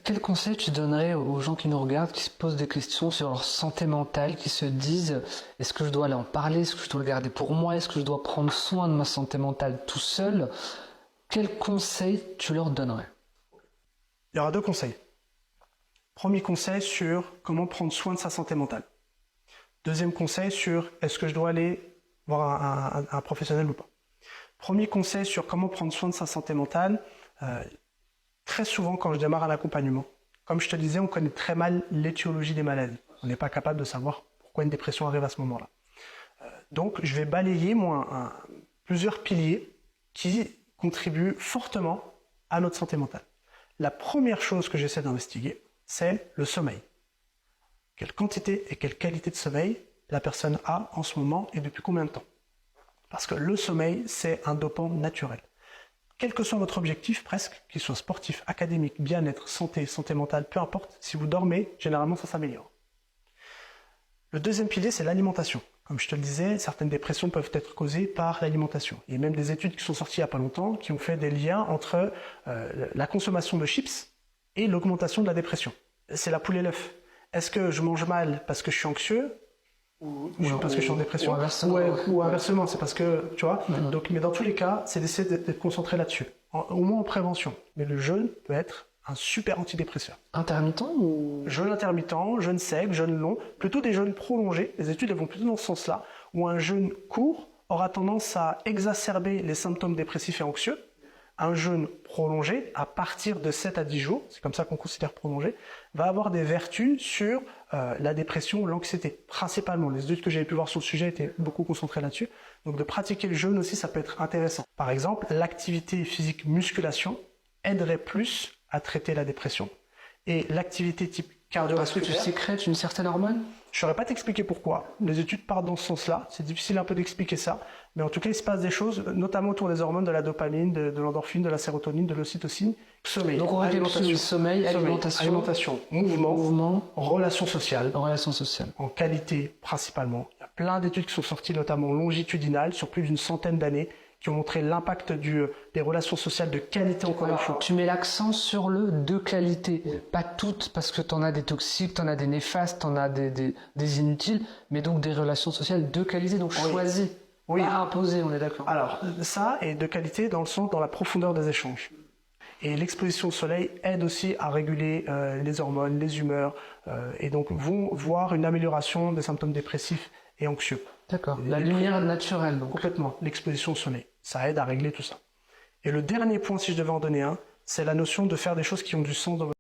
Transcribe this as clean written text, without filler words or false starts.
Quel conseil tu donnerais aux gens qui nous regardent, qui se posent des questions sur leur santé mentale, qui se disent est-ce que je dois aller en parler, est-ce que je dois le garder pour moi, est-ce que je dois prendre soin de ma santé mentale tout seul? Quel conseil tu leur donnerais? Il y aura deux conseils. Premier conseil sur comment prendre soin de sa santé mentale. Deuxième conseil sur est-ce que je dois aller voir un professionnel ou pas. Premier conseil sur comment prendre soin de sa santé mentale. Très souvent, quand je démarre un accompagnement, comme je te disais, on connaît très mal l'étiologie des maladies. On n'est pas capable de savoir pourquoi une dépression arrive à ce moment-là. Donc, je vais balayer, moi, plusieurs piliers qui contribuent fortement à notre santé mentale. La première chose que j'essaie d'investiguer, c'est le sommeil. Quelle quantité et quelle qualité de sommeil la personne a en ce moment et depuis combien de temps. Parce que le sommeil, c'est un dopant naturel. Quel que soit votre objectif, presque, qu'il soit sportif, académique, bien-être, santé, santé mentale, peu importe, si vous dormez, généralement ça s'améliore. Le deuxième pilier, c'est l'alimentation. Comme je te le disais, certaines dépressions peuvent être causées par l'alimentation. Il y a même des études qui sont sorties il n'y a pas longtemps qui ont fait des liens entre la consommation de chips et l'augmentation de la dépression. C'est la poule et l'œuf. Est-ce que je mange mal parce que je suis anxieux ou parce que je suis en dépression, ou inversement, c'est parce que, tu vois, donc, mais dans tous les cas, c'est d'essayer d'être concentré là-dessus, au moins en prévention. Mais le jeûne peut être un super antidépresseur. Intermittent ou... Jeûne intermittent, jeûne sec, jeûne long, plutôt des jeûnes prolongés, les études elles vont plutôt dans ce sens-là, où un jeûne court aura tendance à exacerber les symptômes dépressifs et anxieux. Un jeûne prolongé, à partir de 7 à 10 jours, c'est comme ça qu'on considère prolongé, va avoir des vertus sur la dépression ou l'anxiété, principalement. Les études que j'avais pu voir sur le sujet étaient beaucoup concentrées là-dessus. Donc de pratiquer le jeûne aussi, ça peut être intéressant. Par exemple, l'activité physique musculation aiderait plus à traiter la dépression. Et l'activité type cardiovasculaire... Parce que tu sécrètes une certaine hormone? Je ne saurais pas t'expliquer pourquoi. Les études partent dans ce sens-là. C'est difficile un peu d'expliquer ça. Mais en tout cas, il se passe des choses, notamment autour des hormones, de la dopamine, de l'endorphine, de la sérotonine, de l'ocytocine. Sommeil. Donc on récapitule sommeil, alimentation, mouvement, relations sociales. Relations sociales. En qualité, principalement. Il y a plein d'études qui sont sorties, notamment longitudinales, sur plus d'une centaine d'années, qui ont montré l'impact des relations sociales de qualité encore une fois. Tu mets l'accent sur le de qualité, pas toutes, parce que tu en as des toxiques, tu en as des néfastes, tu en as des inutiles, mais donc des relations sociales de qualité, donc choisies, pas imposées, on est d'accord. Alors, ça est de qualité dans le sens, dans la profondeur des échanges. Et l'exposition au soleil aide aussi à réguler les hormones, les humeurs, et donc vont voir une amélioration des symptômes dépressifs et anxieux. D'accord, la lumière naturelle donc. Complètement, l'exposition au soleil. Ça aide à régler tout ça. Et le dernier point, si je devais en donner un, c'est la notion de faire des choses qui ont du sens dans votre